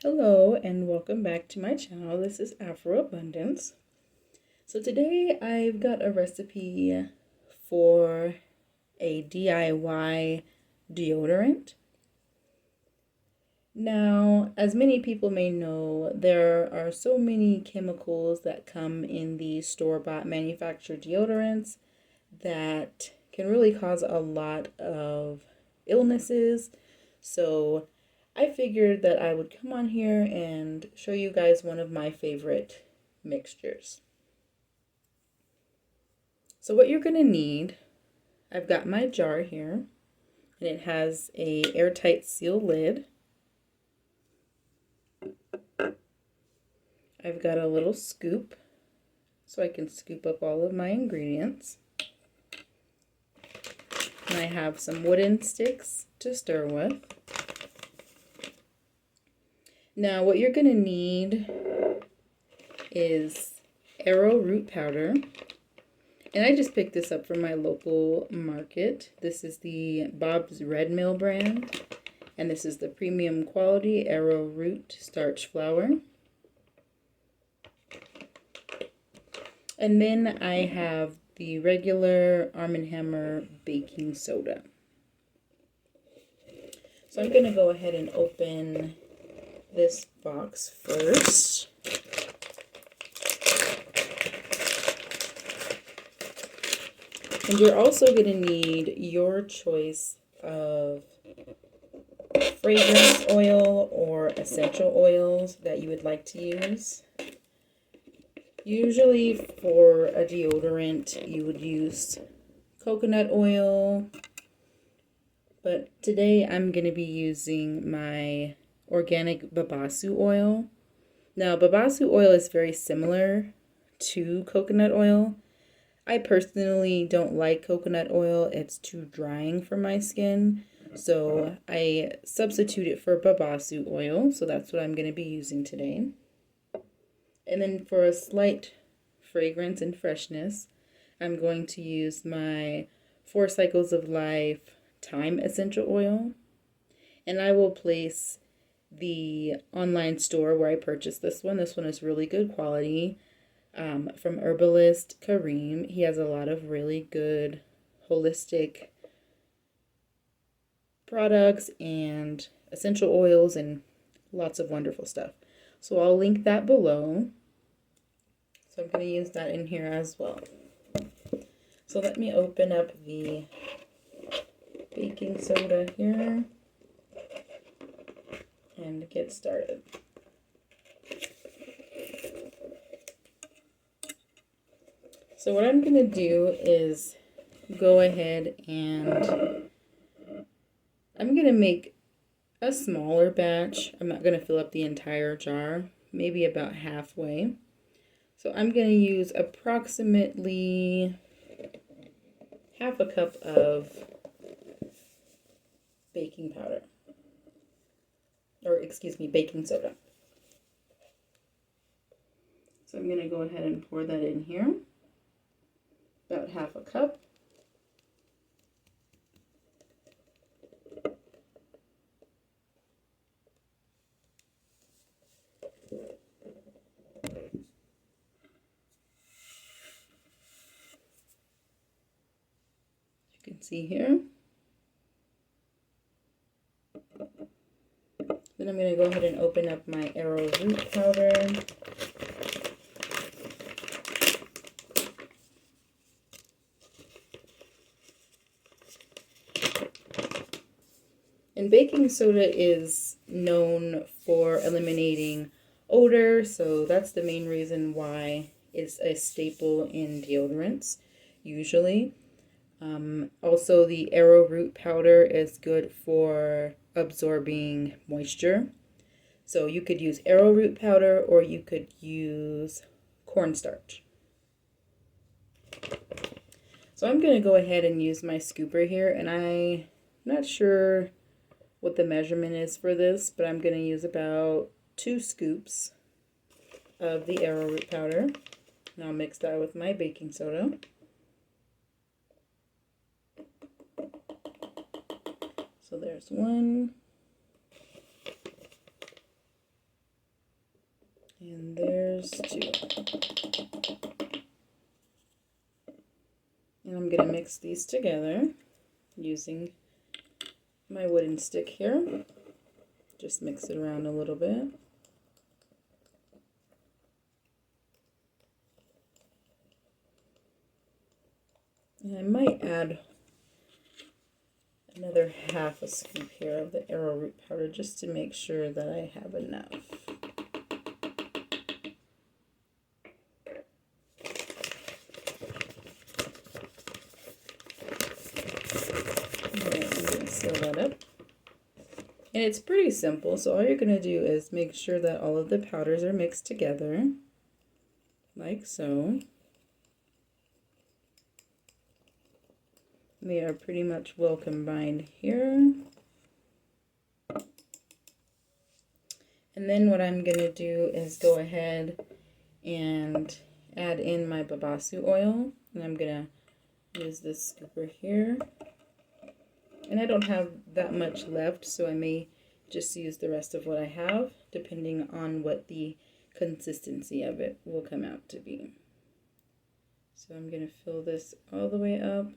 Hello and welcome back to my channel. This is Afro Abundance. So today I've got a recipe for a DIY deodorant. Now, as many people may know, there are so many chemicals that come in these store-bought manufactured deodorants that can really cause a lot of illnesses. So I figured that I would come on here and show you guys one of my favorite mixtures. So what you're going to need, I've got my jar here, and it has a airtight seal lid. I've got a little scoop, so I can scoop up all of my ingredients. And I have some wooden sticks to stir with. Now what you're going to need is arrowroot powder. And I just picked this up from my local market. This is the Bob's Red Mill brand. And this is the premium quality arrowroot starch flour. And then I have the regular Arm & Hammer baking soda. So I'm going to go ahead and open this box first. And you're also going to need your choice of fragrance oil or essential oils that you would like to use. Usually for a deodorant you would use coconut oil, but today I'm going to be using my organic babassu oil. Now babassu oil is very similar to coconut oil. I personally don't like coconut oil. It's too drying for my skin, so I substitute it for babassu oil, so that's what I'm going to be using today. And then for a slight fragrance and freshness, I'm going to use my 4 Cycles of Life Thyme Essential Oil. And I will place the online store where I purchased this one. This one is really good quality. From herbalist Kareem. He has a lot of really good holistic products and essential oils and lots of wonderful stuff. So I'll link that below. So I'm going to use that in here as well. So let me open up the baking soda here and get started. So what I'm going to do is go ahead and I'm going to make a smaller batch. I'm not going to fill up the entire jar, maybe about halfway. So I'm going to use approximately half a cup of baking powder. Or excuse me, baking soda. So I'm going to go ahead and pour that in here. About half a cup. You can see here. Then I'm going to go ahead and open up my arrowroot powder. And baking soda is known for eliminating odor, so that's the main reason why it's a staple in deodorants, usually. Also, the arrowroot powder is good for absorbing moisture. So you could use arrowroot powder or you could use cornstarch. So I'm going to go ahead and use my scooper here, and I'm not sure what the measurement is for this, but I'm going to use about 2 scoops of the arrowroot powder. And I'll mix that with my baking soda. So there's 1. And there's 2. And I'm going to mix these together using my wooden stick here. Just mix it around a little bit. And I might add another half a scoop here of the arrowroot powder just to make sure that I have enough. Alright, I'm going to seal that up. And it's pretty simple, so all you're going to do is make sure that all of the powders are mixed together, like so. They are pretty much well combined here. And then what I'm going to do is go ahead and add in my babassu oil. And I'm going to use this scooper here. And I don't have that much left, so I may just use the rest of what I have, depending on what the consistency of it will come out to be. So I'm going to fill this all the way up.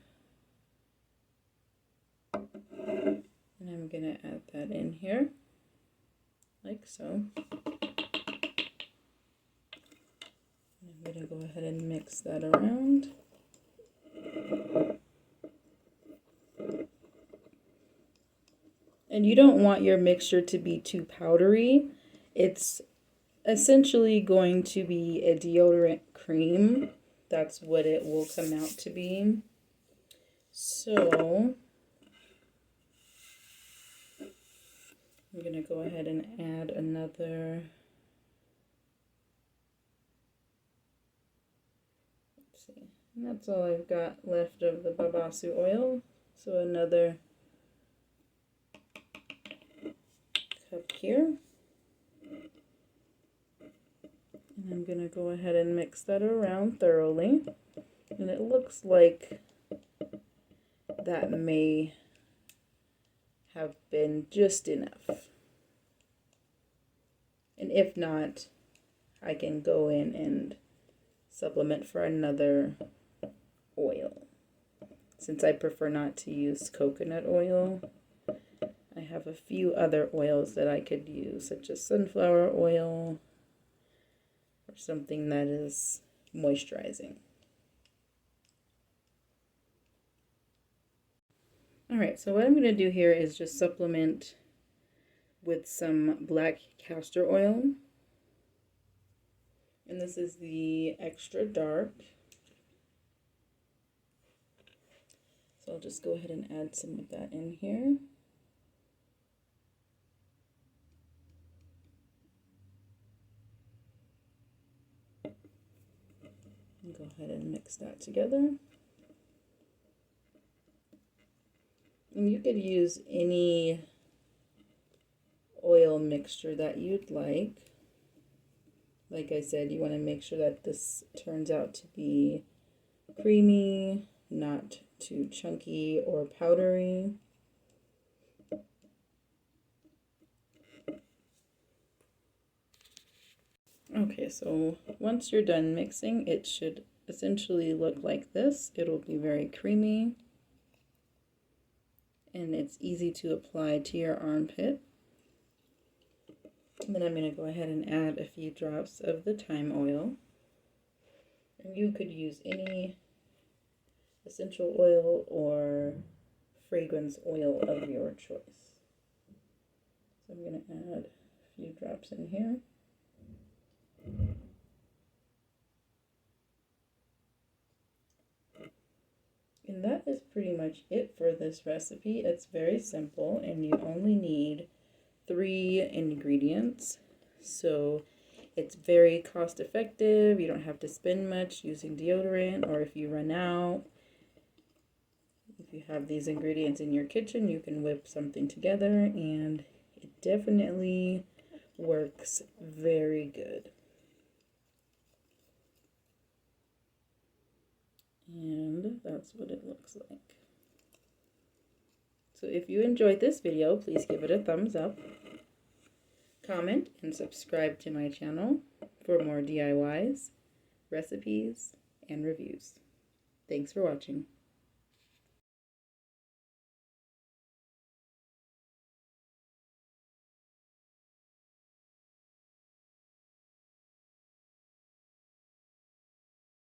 And I'm going to add that in here, like so. I'm going to go ahead and mix that around. And you don't want your mixture to be too powdery. It's essentially going to be a deodorant cream. That's what it will come out to be. So I'm going to go ahead and add another, let's see, and that's all I've got left of the babassu oil. So another cup here. And I'm going to go ahead and mix that around thoroughly. And it looks like that may have been just enough. And if not, I can go in and supplement for another oil. Since I prefer not to use coconut oil, I have a few other oils that I could use, such as sunflower oil or something that is moisturizing. Alright, so what I'm going to do here is just supplement with some black castor oil. And this is the extra dark. So I'll just go ahead and add some of that in here. And go ahead and mix that together. And you could use any oil mixture that you'd like. Like I said, you want to make sure that this turns out to be creamy, not too chunky or powdery. Okay, so once you're done mixing, it should essentially look like this. It'll be very creamy, and it's easy to apply to your armpit. And then I'm going to go ahead and add a few drops of the thyme oil. And you could use any essential oil or fragrance oil of your choice. So I'm going to add a few drops in here. And that is pretty much it for this recipe. It's very simple, and you only need 3 ingredients. So it's very cost effective. You don't have to spend much using deodorant, or if you run out, if you have these ingredients in your kitchen, you can whip something together, and it definitely works very good. And that's what it looks like. So if you enjoyed this video, please give it a thumbs up, comment, and subscribe to my channel for more DIYs, recipes, and reviews. Thanks for watching.